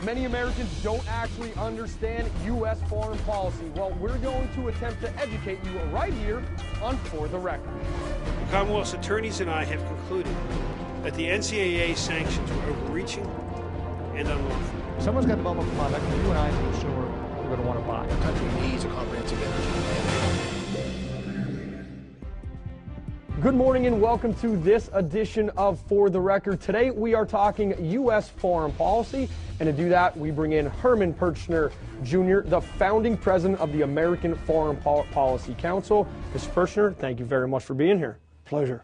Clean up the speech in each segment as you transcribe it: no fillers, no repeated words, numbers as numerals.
Many Americans don't actually understand U.S. foreign policy. Well, we're going to attempt to educate you right here on For the Record. The Commonwealth's attorneys and I have concluded that the NCAA sanctions were overreaching and unlawful. Someone's got to develop a product that you and I, as a consumer, are going to want to buy. The country needs a comprehensive energy plan. Good morning and welcome to this edition of For the Record. Today we are talking U.S. foreign policy, and to do that we bring in Herman Pirchner Jr., the founding president of the American Foreign Policy Council. Mr. Pirchner, thank you very much for being here. Pleasure.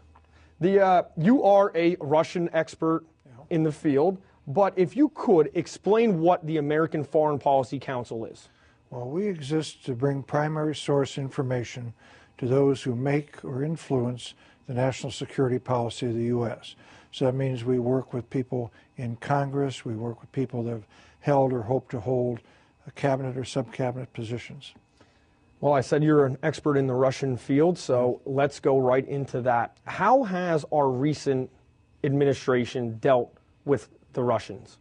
You are a Russian expert in the field, but if you could explain what the American Foreign Policy Council is. Well, we exist to bring primary source information to those who make or influence the national security policy of the U.S. So that means we work with people in Congress, we work with people that have held or hope to hold cabinet or sub-cabinet positions. Well, I said you're an expert in the Russian field, so let's go right into that. How has our recent administration dealt with the Russians?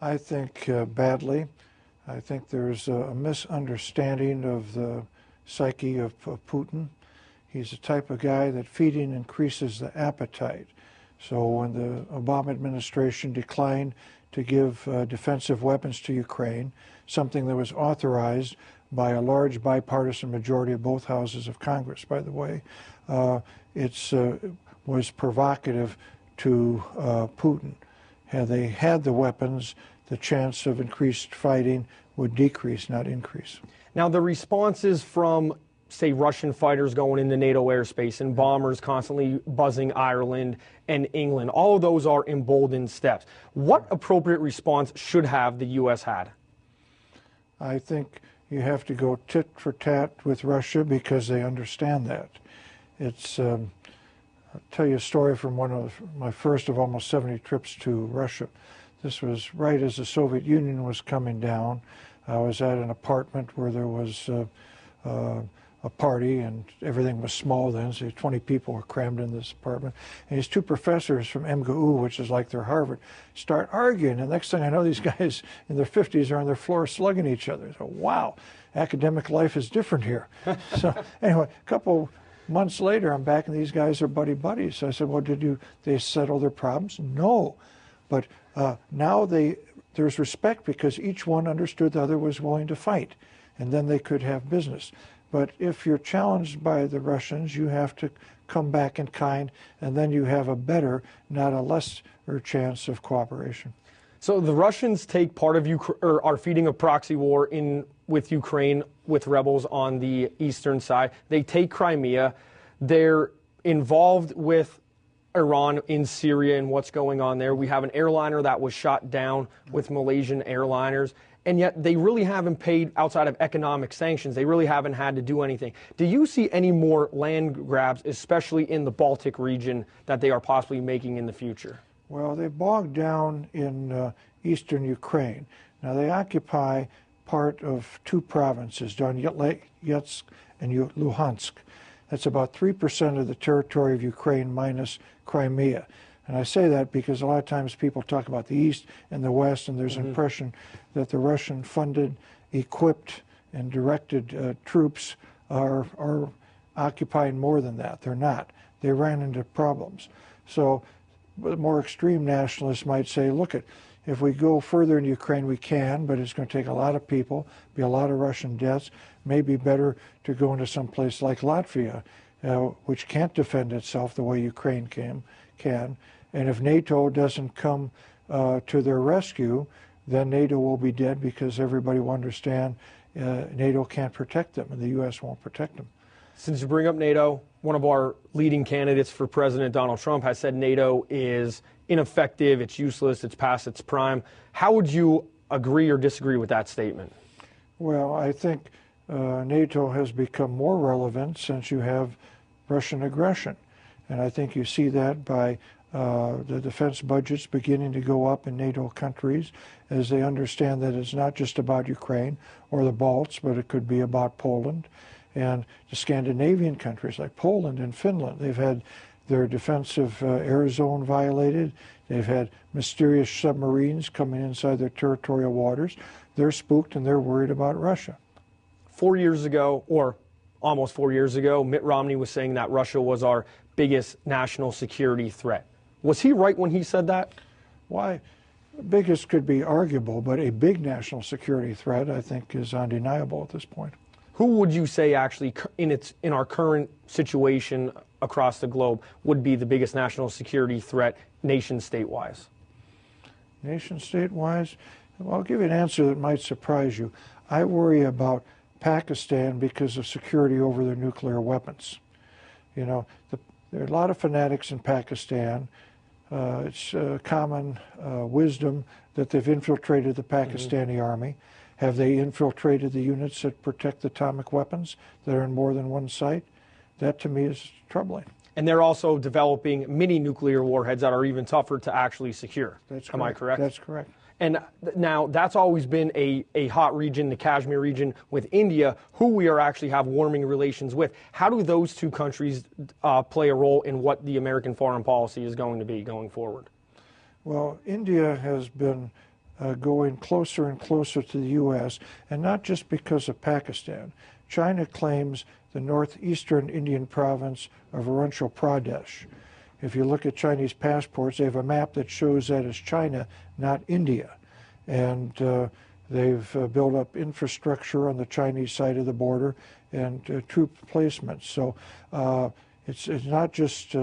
I think badly. I think there's a misunderstanding of the psyche of Putin. He's the type of guy that feeding increases the appetite. So when the Obama administration declined to give defensive weapons to Ukraine, something that was authorized by a large bipartisan majority of both houses of Congress, by the way, was provocative to Putin. Had they had the weapons, the chance of increased fighting would decrease, not increase. Now, the responses from, say, Russian fighters going into NATO airspace and bombers constantly buzzing Ireland and England, all of those are emboldened steps. What appropriate response should have the U.S. had? I think you have to go tit for tat with Russia because they understand that. I'll tell you a story from one of my first of almost 70 trips to Russia. This was right as the Soviet Union was coming down. I was at an apartment where there was a party, and everything was small then, so 20 people were crammed in this apartment. And these two professors from MGU, which is like their Harvard, start arguing. And next thing I know, these guys in their 50s are on their floor slugging each other. So, wow, academic life is different here. So anyway, a couple months later, I'm back, and these guys are buddies. So I said, well, they settle their problems? No. But now there's respect because each one understood the other was willing to fight, and then they could have business. But if you're challenged by the Russians, you have to come back in kind, and then you have a better, not a lesser chance of cooperation. So the Russians take part of are feeding a proxy war with Ukraine with rebels on the eastern side. They take Crimea. They're involved with Iran in Syria and what's going on there. We have an airliner that was shot down with Malaysian airliners, and yet they really haven't paid outside of economic sanctions. They really haven't had to do anything. Do you see any more land grabs, especially in the Baltic region, that they are possibly making in the future? Well, they bogged down in eastern Ukraine. Now, they occupy part of two provinces, Donetsk and Luhansk. That's about 3% of the territory of Ukraine minus Crimea. And I say that because a lot of times people talk about the East and the West, and there's an impression that the Russian-funded, equipped, and directed troops are occupying more than that. They're not. They ran into problems. So more extreme nationalists might say, look, if we go further in Ukraine, we can, but it's going to take a lot of people, be a lot of Russian deaths. Maybe better to go into some place like Latvia, which can't defend itself the way Ukraine can. And if NATO doesn't come to their rescue, then NATO will be dead because everybody will understand NATO can't protect them, and the U.S. won't protect them. Since you bring up NATO, one of our leading candidates for President Donald Trump has said NATO is ineffective, it's useless, it's past its prime. How would you agree or disagree with that statement? Well, I think NATO has become more relevant since you have Russian aggression. And I think you see that by the defense budgets beginning to go up in NATO countries as they understand that it's not just about Ukraine or the Balts, but it could be about Poland. And the Scandinavian countries like Poland and Finland, they've had their defensive air zone violated. They've had mysterious submarines coming inside their territorial waters. They're spooked and they're worried about Russia. 4 years ago, or almost 4 years ago, Mitt Romney was saying that Russia was our biggest national security threat. Was he right when he said that? Why? Biggest could be arguable, but a big national security threat, I think, is undeniable at this point. Who would you say actually, in our current situation across the globe, would be the biggest national security threat nation state-wise? Nation state-wise? Well, I'll give you an answer that might surprise you. I worry about Pakistan because of security over their nuclear weapons. You know, there are a lot of fanatics in Pakistan. It's common wisdom that they've infiltrated the Pakistani army. Have they infiltrated the units that protect the atomic weapons that are in more than one site? That, to me, is troubling. And they're also developing mini nuclear warheads that are even tougher to actually secure. That's correct. Am I correct? That's correct. And now that's always been a hot region, the Kashmir region with India, who we are actually have warming relations with. How do those two countries play a role in what the American foreign policy is going to be going forward? Well, India has been going closer and closer to the U.S., and not just because of Pakistan. China claims the northeastern Indian province of Arunachal Pradesh. If you look at Chinese passports, they have a map that shows that as China, not India. And they've built up infrastructure on the Chinese side of the border and troop placements. So it's not just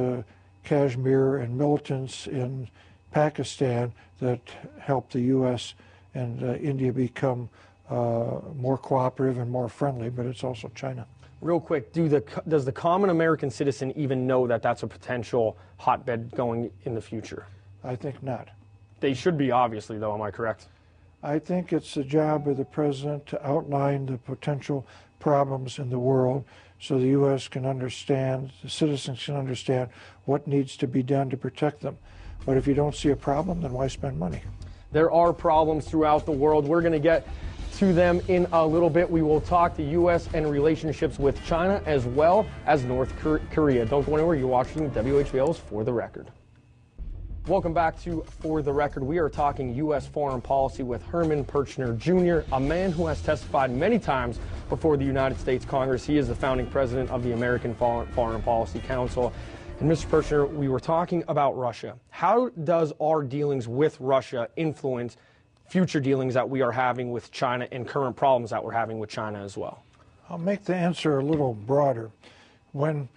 Kashmir and militants in Pakistan that help the U.S. and India become more cooperative and more friendly, but it's also China. Real quick, does the common American citizen even know that that's a potential hotbed going in the future? I think not. They should be, obviously, though. Am I correct? I think it's the job of the president to outline the potential problems in the world so the U.S. can understand, the citizens can understand what needs to be done to protect them. But if you don't see a problem, then why spend money? There are problems throughout the world. We're going to get to them in a little bit. We will talk the U.S. and relationships with China as well as North Korea. Don't go anywhere. You're watching WHVL's For the Record. Welcome back to For the Record. We are talking U.S. foreign policy with Herman Pirchner Jr., a man who has testified many times before the United States Congress. He is the founding president of the American Foreign Policy Council. And Mr. Pirchner, we were talking about Russia. How does our dealings with Russia influence future dealings that we are having with China and current problems that we're having with China as well? I'll make the answer a little broader. When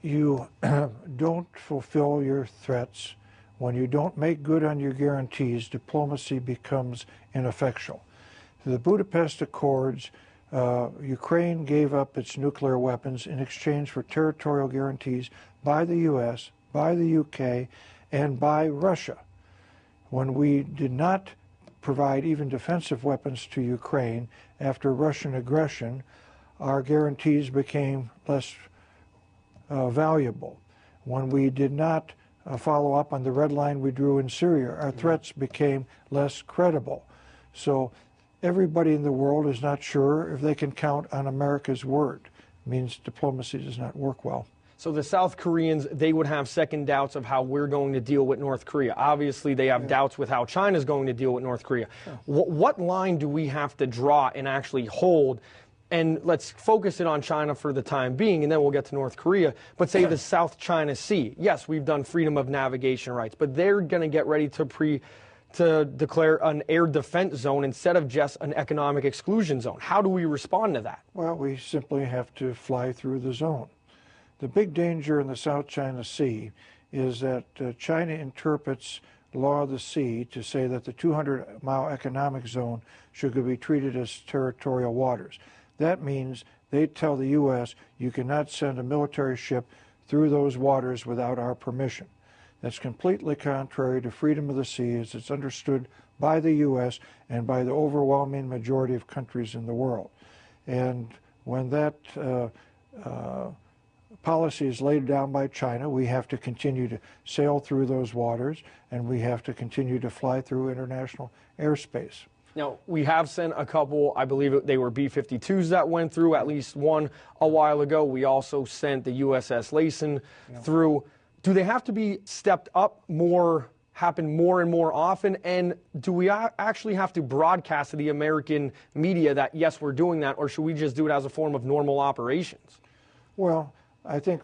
you don't fulfill your threats, when you don't make good on your guarantees, diplomacy becomes ineffectual. The Budapest Accords, Ukraine gave up its nuclear weapons in exchange for territorial guarantees by the U.S., by the U.K., and by Russia. When we did not provide even defensive weapons to Ukraine after Russian aggression, our guarantees became less valuable. When we did not follow up on the red line we drew in Syria, our threats became less credible. So everybody in the world is not sure if they can count on America's word. It means diplomacy does not work well. So the South Koreans, they would have second doubts of how we're going to deal with North Korea. Obviously, they have doubts with how China's going to deal with North Korea. What line do we have to draw and actually hold? And let's focus it on China for the time being, and then we'll get to North Korea. But say the South China Sea. Yes, we've done freedom of navigation rights, but they're going to get ready to declare an air defense zone instead of just an economic exclusion zone. How do we respond to that? Well, we simply have to fly through the zone. The big danger in the South China Sea is that China interprets law of the sea to say that the 200-mile economic zone should be treated as territorial waters. That means they tell the U.S. you cannot send a military ship through those waters without our permission. That's completely contrary to freedom of the sea as it's understood by the U.S. and by the overwhelming majority of countries in the world. And when that policy is laid down by China, we have to continue to sail through those waters, and we have to continue to fly through international airspace. Now, we have sent a couple, I believe they were B-52s that went through, at least one a while ago. We also sent the USS Layson through. do they have to be stepped up more, happen more and more often? And do we actually have to broadcast to the American media that, yes, we're doing that, or should we just do it as a form of normal operations? Well, I think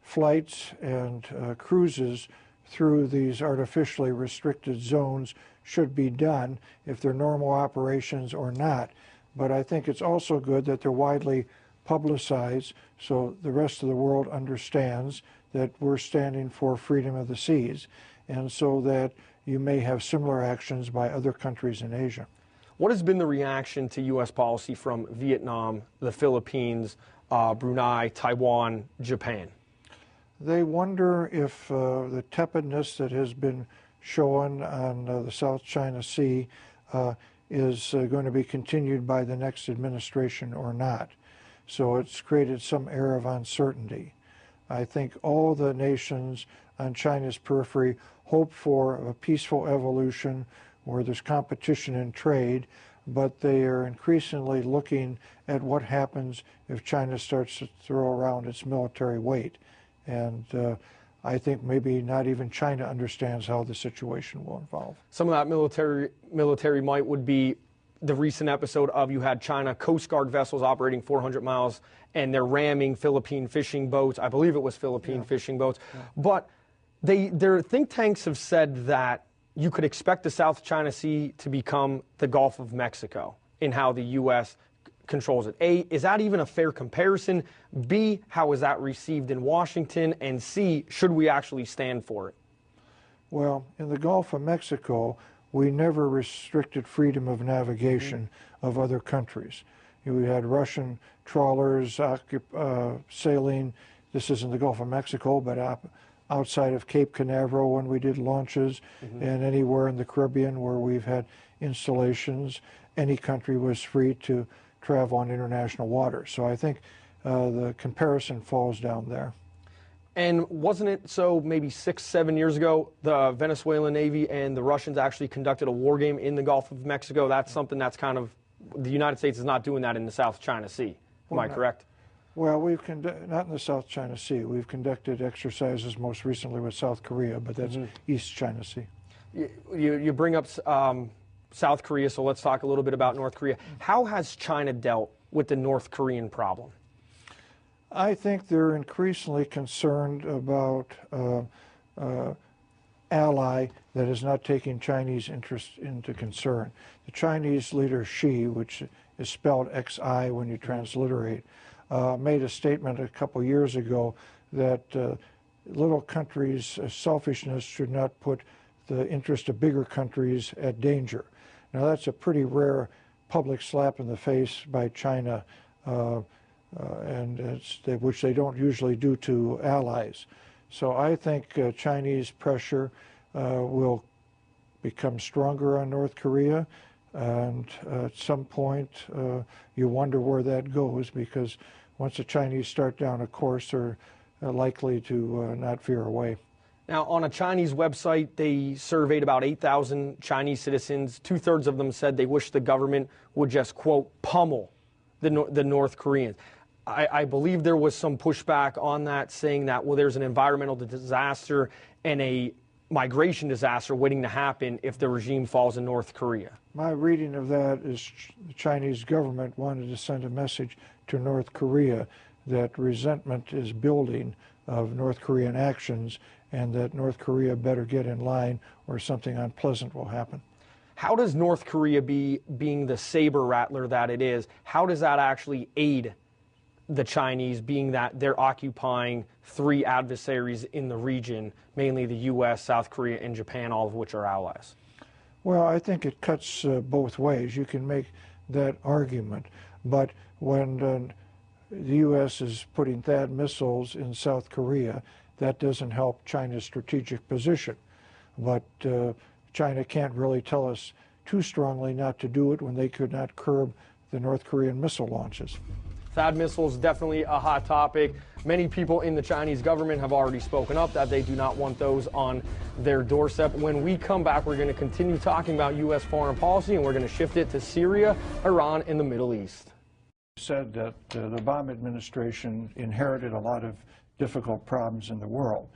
flights and cruises through these artificially restricted zones should be done if they're normal operations or not. But I think it's also good that they're widely publicized so the rest of the world understands that we're standing for freedom of the seas, and so that you may have similar actions by other countries in Asia. What has been the reaction to U.S. policy from Vietnam, the Philippines, Brunei, Taiwan, Japan? They wonder if the tepidness that has been shown on the South China Sea is going to be continued by the next administration or not. So it's created some air of uncertainty. I think all the nations on China's periphery hope for a peaceful evolution where there's competition in trade, but they are increasingly looking at what happens if China starts to throw around its military weight. And I think maybe not even China understands how the situation will evolve. Some of that military might would be the recent episode of, you had China Coast Guard vessels operating 400 miles and they're ramming Philippine fishing boats. I believe it was Philippine fishing boats. Yeah. But their think tanks have said that you could expect the South China Sea to become the Gulf of Mexico in how the U.S. controls it. A, is that even a fair comparison? B, how is that received in Washington? And C, should we actually stand for it? Well, in the Gulf of Mexico, we never restricted freedom of navigation of other countries. We had Russian trawlers sailing, this is in the Gulf of Mexico, but outside of Cape Canaveral when we did launches, and anywhere in the Caribbean where we've had installations, any country was free to travel on international waters. So I think the comparison falls down there. And wasn't it so maybe 6, 7 years ago, the Venezuelan Navy and the Russians actually conducted a war game in the Gulf of Mexico? That's something that's kind of, the United States is not doing that in the South China Sea. Am I correct? Well, not in the South China Sea. We've conducted exercises most recently with South Korea, but that's East China Sea. You bring up South Korea, so let's talk a little bit about North Korea. How has China dealt with the North Korean problem? I think they're increasingly concerned about ally that is not taking Chinese interest into concern. The Chinese leader Xi, which is spelled Xi when you transliterate, made a statement a couple years ago that little countries' selfishness should not put the interest of bigger countries at danger. Now that's a pretty rare public slap in the face by China, which they don't usually do to allies. So I think Chinese pressure will become stronger on North Korea, and at some point you wonder where that goes, because once the Chinese start down a course, they're likely to not veer away. Now, on a Chinese website, they surveyed about 8,000 Chinese citizens. 2/3 of them said they wish the government would just, quote, pummel the North Koreans. I believe there was some pushback on that, saying that, well, there's an environmental disaster and a migration disaster waiting to happen if the regime falls in North Korea. My reading of that is the Chinese government wanted to send a message to North Korea that resentment is building of North Korean actions and that North Korea better get in line or something unpleasant will happen. How does North Korea, being the saber rattler that it is, how does that actually aid the Chinese, being that they're occupying 3 adversaries in the region, mainly the U.S., South Korea, and Japan, all of which are allies? Well, I think it cuts both ways. You can make that argument. But when the U.S. is putting THAAD missiles in South Korea, that doesn't help China's strategic position. But China can't really tell us too strongly not to do it when they could not curb the North Korean missile launches. THAAD missiles, definitely a hot topic. Many people in the Chinese government have already spoken up that they do not want those on their doorstep. When we come back, we're going to continue talking about U.S. foreign policy, and we're going to shift it to Syria, Iran, and the Middle East. Said that the Obama administration inherited a lot of difficult problems in the world.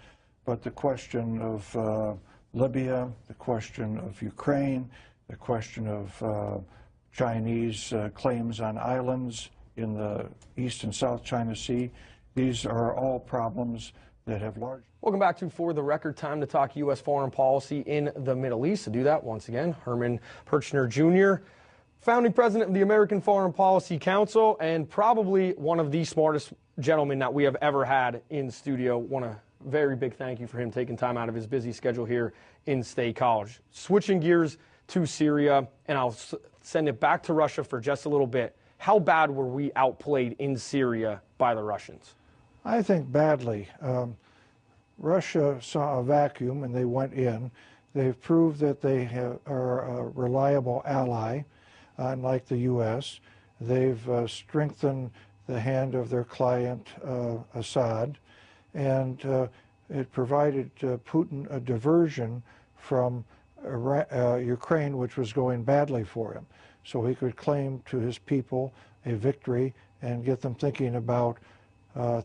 But the question of Libya, the question of Ukraine, the question of Chinese claims on islands in the East and South China Sea, these are all problems that have large... Welcome back to For the Record, time to talk U.S. foreign policy in the Middle East. To do that, once again, Herman Pirchner Jr., founding president of the American Foreign Policy Council and probably one of the smartest gentlemen that we have ever had in studio. Want a very big thank you for him taking time out of his busy schedule here in State College. Switching gears to Syria, and I'll send it back to Russia for just a little bit. How bad were we outplayed in Syria by the Russians? I think badly. Russia saw a vacuum and they went in. They've proved that they are a reliable ally, unlike the U.S. They've strengthened the hand of their client, Assad, and it provided Putin a diversion from Ukraine, which was going badly for him. So he could claim to his people a victory and get them thinking about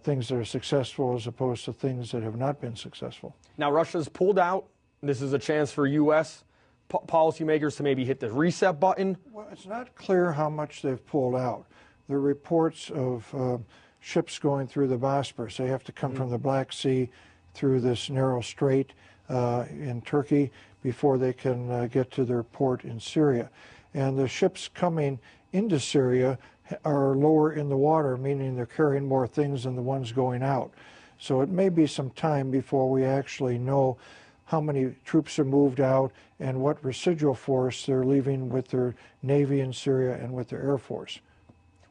things that are successful as opposed to things that have not been successful. Now, Russia's pulled out. This is a chance for U.S. policymakers to maybe hit the reset button. Well, it's not clear how much they've pulled out. There are reports of ships going through the Bosporus. They have to come from the Black Sea through this narrow strait in Turkey before they can get to their port in Syria. And the ships coming into Syria are lower in the water, meaning they're carrying more things than the ones going out. So it may be some time before we actually know how many troops are moved out and what residual force they're leaving with their Navy in Syria and with their Air Force.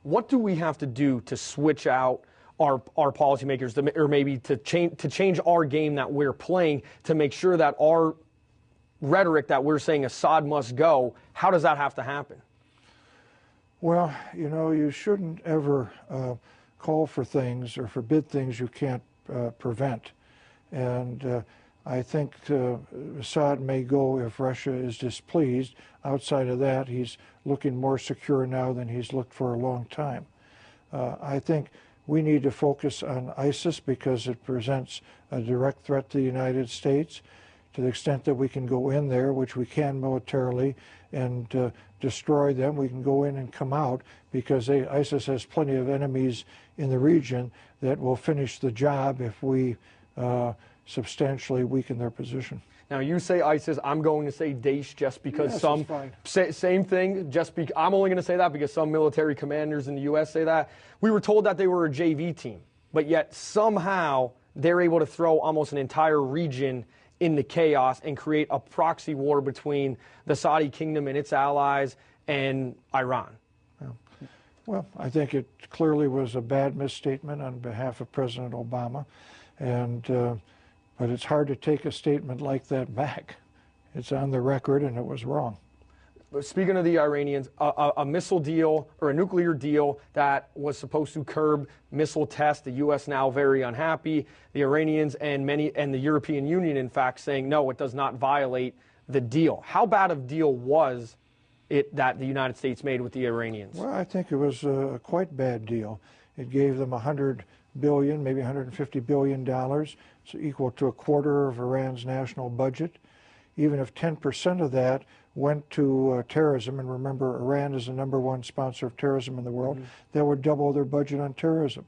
What do we have to do to switch out our policymakers, or maybe to change our game that we're playing to make sure that our rhetoric that we're saying Assad must go, how does that have to happen? Well, you know, you shouldn't ever call for things or forbid things you can't prevent. And I think Assad may go if Russia is displeased. Outside of that, he's looking more secure now than he's looked for a long time. I think we need to focus on ISIS because it presents a direct threat to the United States. To the extent that we can go in there, which we can militarily, and destroy them, we can go in and come out because ISIS has plenty of enemies in the region that will finish the job if we substantially weaken their position. Now, you say ISIS, I'm going to say Daesh just because same thing, I'm only going to say that because some military commanders in the U.S. say that. We were told that they were a JV team, but yet somehow they're able to throw almost an entire region into chaos and create a proxy war between the Saudi kingdom and its allies and Iran. Well, I think it clearly was a bad misstatement on behalf of President Obama, and but it's hard to take a statement like that back. It's on the record, and it was wrong. But speaking of the Iranians, a missile deal or a nuclear deal that was supposed to curb missile tests, the U.S. now very unhappy. The Iranians and the European Union, in fact, saying, no, it does not violate the deal. How bad of a deal was it that the United States made with the Iranians? Well, I think it was a quite bad deal. It gave them $100 billion, maybe $150 billion, so equal to a quarter of Iran's national budget. Even if 10% of that went to terrorism, and remember, Iran is the #1 sponsor of terrorism in the world, that would double their budget on terrorism.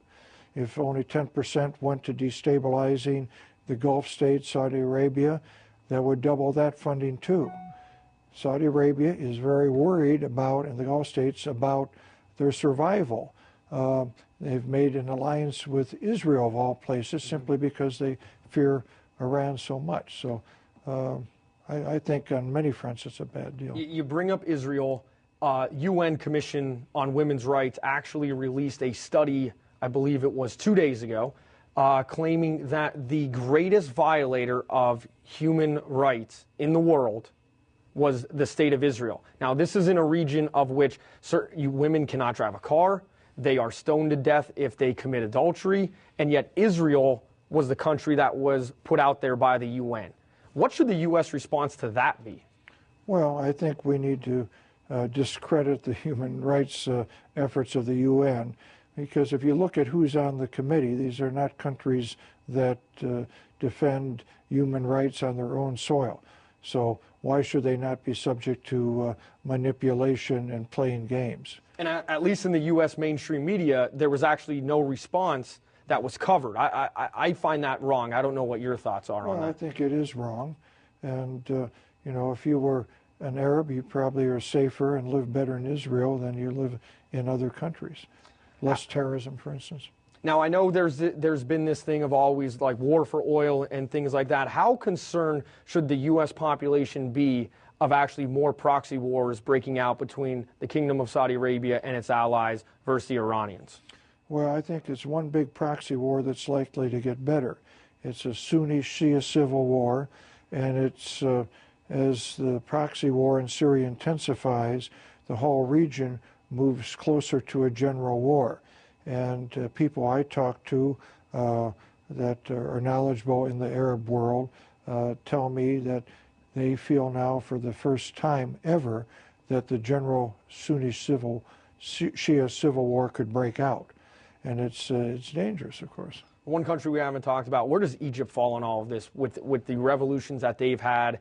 If only 10% went to destabilizing the Gulf states, Saudi Arabia, that would double that funding too. Saudi Arabia is very worried about, and the Gulf states, about their survival. They've made an alliance with Israel, of all places, simply because they fear Iran so much. So I think on many fronts it's a bad deal. You bring up Israel. UN Commission on Women's Rights actually released a study, I believe it was 2 days ago, claiming that the greatest violator of human rights in the world was the state of Israel. Now, this is in a region of which women cannot drive a car. They are stoned to death if they commit adultery. And yet Israel was the country that was put out there by the UN. What should the U.S. response to that be? Well, I think we need to discredit the human rights efforts of the UN. Because if you look at who's on the committee, these are not countries that defend human rights on their own soil. So why should they not be subject to manipulation and playing games? And at least in the U.S. mainstream media, there was actually no response that was covered. I find that wrong. I don't know what your thoughts are on that. I think it is wrong. And, you know, if you were an Arab, you probably are safer and live better in Israel than you live in other countries. Less terrorism, for instance. Now, I know there's been this thing of always like war for oil and things like that. How concerned should the U.S. population be of actually more proxy wars breaking out between the Kingdom of Saudi Arabia and its allies versus the Iranians? Well, I think it's one big proxy war that's likely to get better. It's a Sunni-Shia civil war, and it's as the proxy war in Syria intensifies, the whole region moves closer to a general war. And people I talk to that are knowledgeable in the Arab world tell me that they feel now for the first time ever that the general Sunni-Shia civil war could break out. And it's dangerous, of course. One country we haven't talked about, where does Egypt fall in all of this with the revolutions that they've had?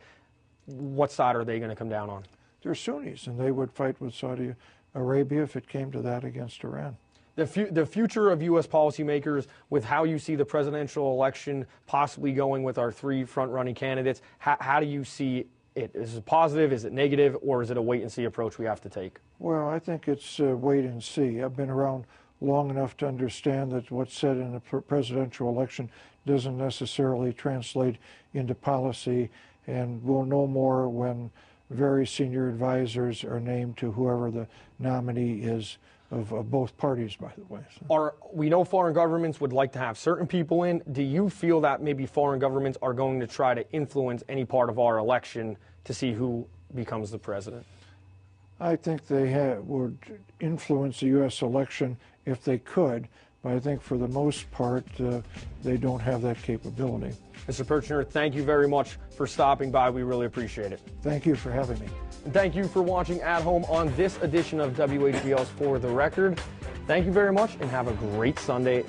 What side are they going to come down on? They're Sunnis, and they would fight with Saudi Arabia if it came to that against Iran. The future of U.S. policymakers, with how you see the presidential election possibly going with our three front-running candidates, how do you see it? Is it positive, is it negative, or is it a wait-and-see approach we have to take? Well, I think it's wait and see. I've been around long enough to understand that what's said in a presidential election doesn't necessarily translate into policy, and we'll know more when very senior advisors are named to whoever the nominee is of both parties, by the way. So. We know foreign governments would like to have certain people in. Do you feel that maybe foreign governments are going to try to influence any part of our election to see who becomes the president? I think they would influence the U.S. election if they could, but I think for the most part, they don't have that capability. Mr. Pirchner, thank you very much for stopping by. We really appreciate it. Thank you for having me. And thank you for watching at home on this edition of WHVL's For the Record. Thank you very much and have a great Sunday.